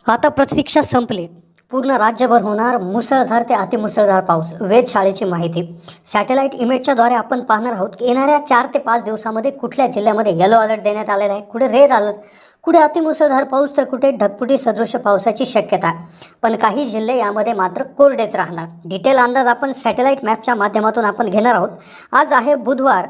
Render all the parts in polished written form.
आता प्रतीक्षा संपली. पूर्ण राज्यभर होणार मुसळधार ते अतिमुसळधार पाऊस. वेधशाळेची माहिती. सॅटेलाईट इमेजच्याद्वारे आपण पाहणार आहोत की येणाऱ्या 4 ते 5 दिवसामध्ये कुठल्या जिल्ह्यामध्ये येलो अलर्ट देण्यात आलेला आहे, कुठे रेड अलर्ट, कुठे अतिमुसळधार पाऊस तर कुठे ढगफुटी सदृश पावसाची शक्यता. पण काही जिल्हे यामध्ये मात्र कोरडेच राहणार. डिटेल अंदाज आपण सॅटेलाईट मॅपच्या माध्यमातून आपण घेणार आहोत. आज आहे बुधवार,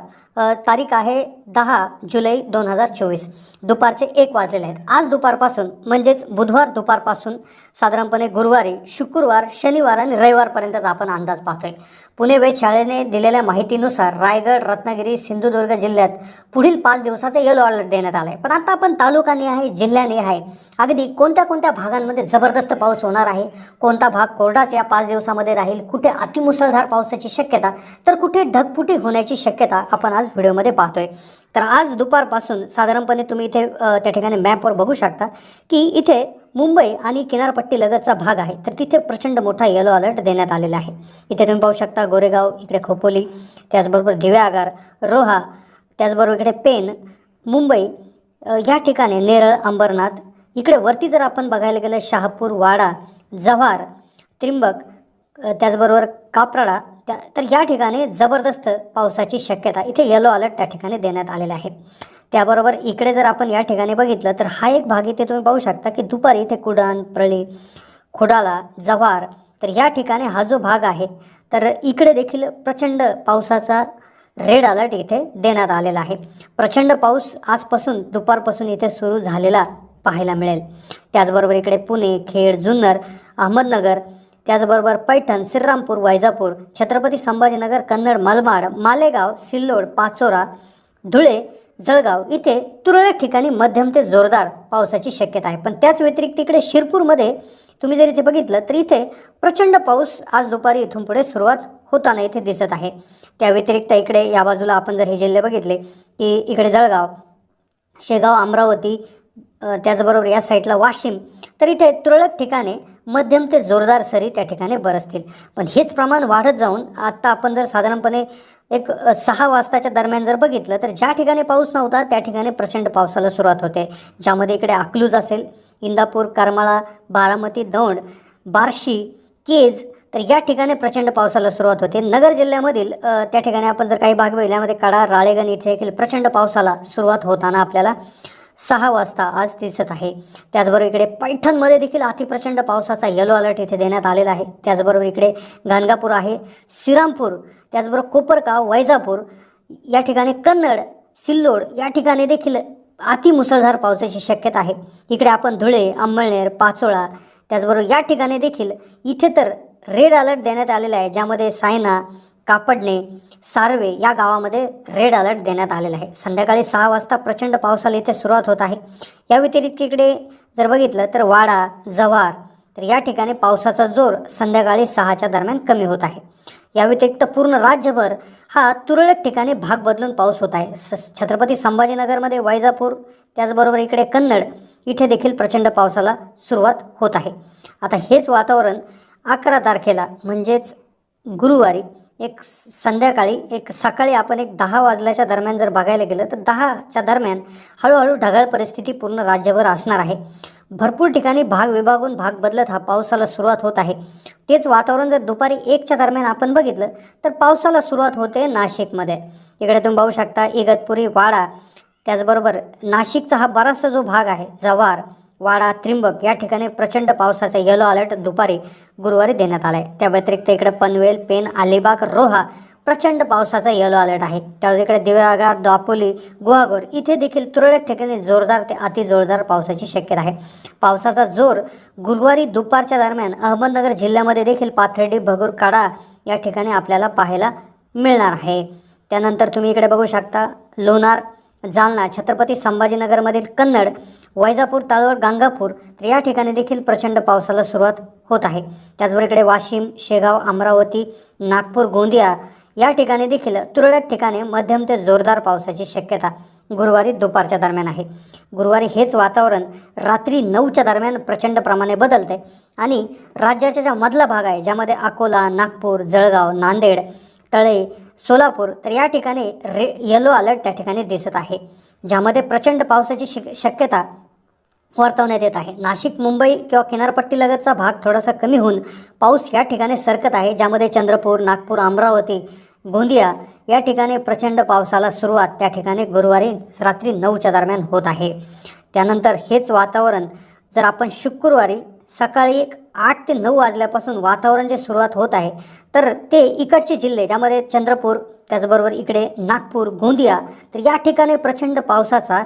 तारीख आहे 10 जुलै 2024. दुपारचे 1 वाजलेले आहेत. आज दुपारपासून म्हणजेच बुधवार दुपारपासून साधारणपणे गुरुवारी, शुक्रवार, शनिवार आणि रविवारपर्यंतचा आपण अंदाज पाहतोय. पुणे वेधशाळेने दिलेल्या माहितीनुसार रायगड, रत्नागिरी, सिंधुदुर्ग जिल्ह्यात पुढील 5 दिवसाचा येलो अलर्ट देण्यात आला आहे. पण आता आपण तालुकाने आहे, जिल्ह्याने आहे, अगदी कोणत्या कोणत्या भागांमध्ये जबरदस्त पाऊस होणार आहे, कोणता भाग कोरडाच या 5 दिवसामध्ये राहील, कुठे अतिमुसळधार पावसाची शक्यता तर कुठे ढगफुटी होण्याची शक्यता आपण आज व्हिडिओमध्ये पाहतोय. तर आज दुपारपासून साधारणपणे तुम्ही इथे त्या ठिकाणी मॅपवर बघू शकता की इथे मुंबई आणि किनारपट्टी लगतचा भाग आहे, तर तिथे प्रचंड मोठा येलो अलर्ट देण्यात आलेला आहे. इथे तुम्ही पाहू शकता गोरेगाव, इकडे खोपोली, त्याचबरोबर दिव्याआगार, रोहा, त्याचबरोबर इकडे पेन, मुंबई, या ठिकाणी नेरळ, अंबरनाथ, इकडे वरती जर आपण बघायला गेलं शहापूर, वाडा, जव्हार, त्रिंबक, त्याचबरोबर कापराडा, तर या ठिकाणी जबरदस्त पावसाची शक्यता, इथे येलो अलर्ट त्या ठिकाणी देण्यात आलेला आहे. त्याबरोबर इकडे जर आपण या ठिकाणी बघितलं तर हा एक भाग इथे तुम्ही पाहू शकता की दुपारी इथे कुडाण, परळी, खोडाला, जव्हार, तर या ठिकाणी हा जो भाग आहे तर इकडे देखील प्रचंड पावसाचा रेड अलर्ट इथे देण्यात आलेला आहे. प्रचंड पाऊस आजपासून दुपारपासून इथे सुरू झालेला पाहायला मिळेल. त्याचबरोबर इकडे पुणे, खेड, जुन्नर, अहमदनगर, त्याचबरोबर पैठण, श्रीरामपूर, वैजापूर, छत्रपती संभाजीनगर, कन्नड, मनमाड, मालेगाव, सिल्लोड, पाचोरा, धुळे, जळगाव, इथे तुरळक ठिकाणी मध्यम ते जोरदार पावसाची शक्यता आहे. पण त्याच व्यतिरिक्त इकडे शिरपूरमध्ये तुम्ही जर इथे बघितलं तर इथे प्रचंड पाऊस आज दुपारी इथून पुढे सुरुवात होताना इथे दिसत आहे. त्या व्यतिरिक्त इकडे या बाजूला आपण जर हे जिल्हे बघितले की इकडे जळगाव, शेगाव, अमरावती, त्याचबरोबर या साईडला वाशिम, तर इथे तुरळक ठिकाणी मध्यम ते जोरदार सरी त्या ठिकाणी बरसतील. पण हेच प्रमाण वाढत जाऊन आत्ता आपण जर साधारणपणे एक 6 वाजताच्या दरम्यान जर बघितलं तर ज्या ठिकाणी पाऊस नव्हता त्या ठिकाणी प्रचंड पावसाला सुरुवात होते. ज्यामध्ये इकडे अकलूज असेल, इंदापूर, करमाळा, बारामती, दौंड, बार्शी, केज, तर या ठिकाणी प्रचंड पावसाला सुरुवात होते. नगर जिल्ह्यामधील त्या ठिकाणी आपण जर काही भाग बघितल्यामध्ये कडा, राळेगण इथे देखील प्रचंड पावसाला सुरुवात होताना आपल्याला 6 वाजता आज दिसत आहे. त्याचबरोबर इकडे पैठणमध्ये देखील अतिप्रचंड पावसाचा येलो अलर्ट इथे देण्यात आलेला आहे. त्याचबरोबर इकडे गाणगापूर आहे, श्रीरामपूर, त्याचबरोबर कोपरगाव, वैजापूर, या ठिकाणी कन्नड, सिल्लोड, या ठिकाणी देखील अतिमुसळधार पावसाची शक्यता आहे. इकडे आपण धुळे, अंमळनेर, पाचोळा, त्याचबरोबर या ठिकाणी देखील इथे तर रेड अलर्ट देण्यात आलेला आहे, ज्यामध्ये सायना, कापडणे, सार्वे या गावामध्ये रेड अलर्ट देण्यात आलेला आहे. संध्याकाळी 6 वाजता प्रचंड पावसाला इथे सुरुवात होत आहे. या व्यतिरिक्त इकडे जर बघितलं तर वाडा, जव्हार, तर या ठिकाणी पावसाचा जोर संध्याकाळी 6च्या दरम्यान कमी होत आहे. या व्यतिरिक्त पूर्ण राज्यभर हा तुरळक ठिकाणी भाग बदलून पाऊस होत आहे. छत्रपती संभाजीनगरमध्ये, वैजापूर, त्याचबरोबर इकडे कन्नड, इथे देखील प्रचंड पावसाला सुरुवात होत आहे. आता हेच वातावरण 11 तारखेला म्हणजेच गुरुवारी एक संध्याकाळी एक सकाळी आपण एक 10 वाजल्याच्या दरम्यान जर बघायला गेलं तर 10च्या दरम्यान हळूहळू ढगाळ परिस्थिती पूर्ण राज्यभर असणार आहे. भरपूर ठिकाणी भाग विभागून भाग बदलत हा पावसाला सुरुवात होत आहे. तेच वातावरण जर दुपारी 1च्या दरम्यान आपण बघितलं तर पावसाला सुरुवात होते नाशिकमध्ये. इकडे तुम्ही पाहू शकता इगतपुरी, वाडा, त्याचबरोबर नाशिकचा हा बराचसा जो भाग आहे, जव्हार, वाडा, त्रिंबक, या ठिकाणी प्रचंड पावसाचा येलो अलर्ट दुपारी गुरुवारी देण्यात आला आहे. त्या व्यतिरिक्त इकडे पनवेल, पेन, अलिबाग, रोहा प्रचंड पावसाचा येलो अलर्ट आहे. त्यावर इकडे दिव्यागार, दापोली, गुहागर, इथे देखील तुरळक ठिकाणी जोरदार ते अतिजोरदार पावसाची शक्यता आहे. पावसाचा जोर गुरुवारी दुपारच्या दरम्यान अहमदनगर जिल्ह्यामध्ये देखील पाथर्डी, भगूर, कडा या ठिकाणी आपल्याला पाहायला मिळणार आहे. त्यानंतर तुम्ही इकडे बघू शकता लोणार, जालना, छत्रपती संभाजीनगरमधील कन्नड, वैजापूर, तालुका, गाणगापूर, तर या ठिकाणी देखील प्रचंड पावसाला सुरुवात होत आहे. त्याचबरोबर इकडे वाशिम, शेगाव, अमरावती, नागपूर, गोंदिया या ठिकाणी देखील तुरळक ठिकाणी मध्यम ते जोरदार पावसाची शक्यता गुरुवारी दुपारच्या दरम्यान आहे. गुरुवारी हेच वातावरण रात्री 9च्या दरम्यान प्रचंड प्रमाणे बदलते आणि राज्याचा ज्या मधला भाग आहे, ज्यामध्ये अकोला, नागपूर, जळगाव, नांदेड, तळे, सोलापूर, तर या ठिकाणी येलो अलर्ट त्या ठिकाणी दिसत आहे, ज्यामध्ये प्रचंड पावसाची शक्यता वर्तवण्यात येत आहे। नाशिक, मुंबई किंवा किनारपट्टीलगतचा भाग थोडासा कमी होऊन पाऊस या ठिकाणी सरकत आहे, ज्यामध्ये चंद्रपूर, नागपूर, अमरावती, गोंदिया या ठिकाणी प्रचंड पावसाला सुरुवात त्या ठिकाणी गुरुवारी रात्री 9च्या दरम्यान होत आहे। त्यानंतर हेच वातावरण जर आपण शुक्रवारी सकाळी 8 ते 9 वाजल्यापासून वातावरण जे सुरुवात होत आहे, तर ते इकडचे जिल्हे ज्यामध्ये चंद्रपूर, त्याचबरोबर इकडे नागपूर, गोंदिया, तर या ठिकाणी प्रचंड पावसाचा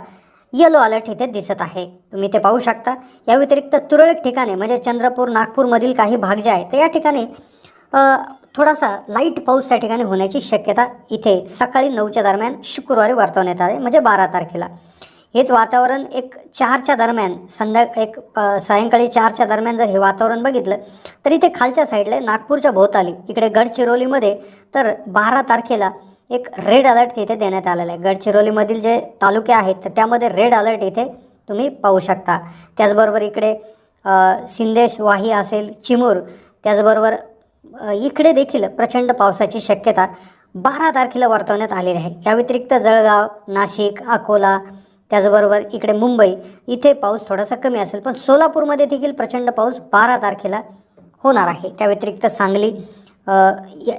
येलो अलर्ट इथे दिसत आहे। तुम्ही ते पाहू शकता। या व्यतिरिक्त तुरळक ठिकाणे म्हणजे चंद्रपूर, नागपूरमधील काही भाग जे आहे तर या ठिकाणी थोडासा लाईट पाऊस त्या ठिकाणी होण्याची शक्यता इथे सकाळी 9च्या दरम्यान शुक्रवारी वर्तवण्यात आले, म्हणजे 12 तारखेला। हेच वातावरण 4च्या दरम्यान सायंकाळी 4च्या दरम्यान जर हे वातावरण बघितलं तर इथे खालच्या साईडला नागपूरच्या भोवताली इकडे गडचिरोलीमध्ये तर 12 तारखेला एक रेड अलर्ट इथे देण्यात आलेला आहे। गडचिरोलीमधील जे तालुके आहेत तर त्यामध्ये रेड अलर्ट इथे तुम्ही पाहू शकता। त्याचबरोबर इकडे सिंदेश, वाही असेल, चिमूर, त्याचबरोबर इकडे देखील प्रचंड पावसाची शक्यता 12 तारखेला वर्तवण्यात आलेली आहे। या व्यतिरिक्त जळगाव, नाशिक, अकोला, त्याचबरोबर इकडे मुंबई इथे पाऊस थोडासा कमी असेल, पण सोलापूरमध्ये देखील प्रचंड पाऊस 12 तारखेला होणार आहे। त्या व्यतिरिक्त सांगली,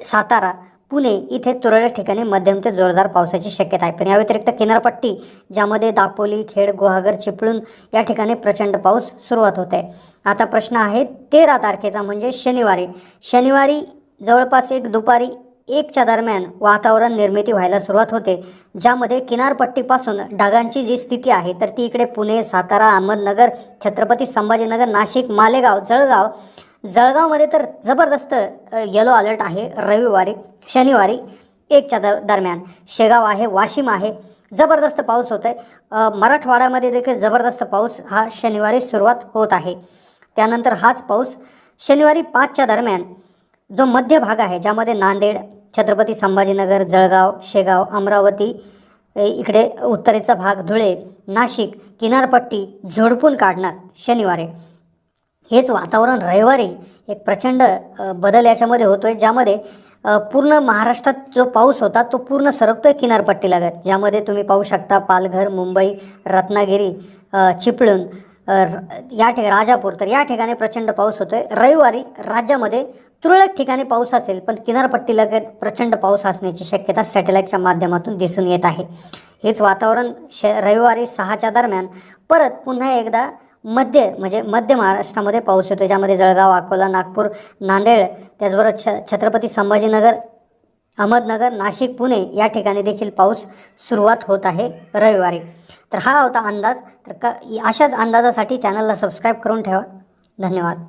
सातारा, पुणे इथे तुरळक ठिकाणी मध्यम ते जोरदार पावसाची शक्यता आहे। पण या व्यतिरिक्त किनारपट्टी ज्यामध्ये दापोली, खेड, गुहागर, चिपळूण या ठिकाणी प्रचंड पाऊस सुरुवात होत आहे। आता प्रश्न आहे 13 तारखेचा म्हणजे शनिवारी जवळपास दुपारी 1च्या दरम्यान वातावरण निर्मिती व्हायला सुरुवात होते, ज्यामध्ये किनारपट्टीपासून ढगांची जी स्थिती आहे तर ती इकडे पुणे, सातारा, अहमदनगर, छत्रपती संभाजीनगर, नाशिक, मालेगाव, जळगावमध्ये तर जबरदस्त येलो अलर्ट आहे शनिवारी 1च्या दरम्यान। शेगाव आहे, वाशिम आहे, जबरदस्त पाऊस होत आहे। मराठवाड्यामध्ये देखील जबरदस्त पाऊस हा शनिवारी सुरुवात होत आहे। त्यानंतर हाच पाऊस शनिवारी 5च्या दरम्यान जो मध्य भाग आहे ज्यामध्ये नांदेड, छत्रपती संभाजीनगर, जळगाव, शेगाव, अमरावती, इकडे उत्तरेचा भाग, धुळे, नाशिक, किनारपट्टी झोडपून काढणार शनिवारी। हेच वातावरण रविवारी एक प्रचंड बदल याच्यामध्ये होतोय, ज्यामध्ये पूर्ण महाराष्ट्रात जो पाऊस होता तो पूर्ण सरकतोय किनारपट्टीलगत, ज्यामध्ये तुम्ही पाहू शकता पालघर, मुंबई, रत्नागिरी, चिपळूण, या ठिकाणी राजापूर, तर या ठिकाणी प्रचंड पाऊस होतोय। रविवारी राज्यामध्ये तुरळक ठिकाणी पाऊस असेल, पण किनारपट्टीलगत प्रचंड पाऊस असण्याची शक्यता सॅटेलाईटच्या माध्यमातून दिसून येत आहे। हेच वातावरण रविवारी 6च्या दरम्यान परत पुन्हा एकदा मध्य महाराष्ट्रामध्ये पाऊस येतो, ज्यामध्ये जळगाव, अकोला, नागपूर, नांदेड, त्याचबरोबर छत्रपती संभाजीनगर, अहमदनगर, नाशिक, पुणे या ठिकाणी देखील पाऊस सुरुवात होत आहे रविवारी। तर हा होता अंदाज। तर अशाच अंदाजासाठी चॅनलला सबस्क्राईब करून ठेवा। धन्यवाद।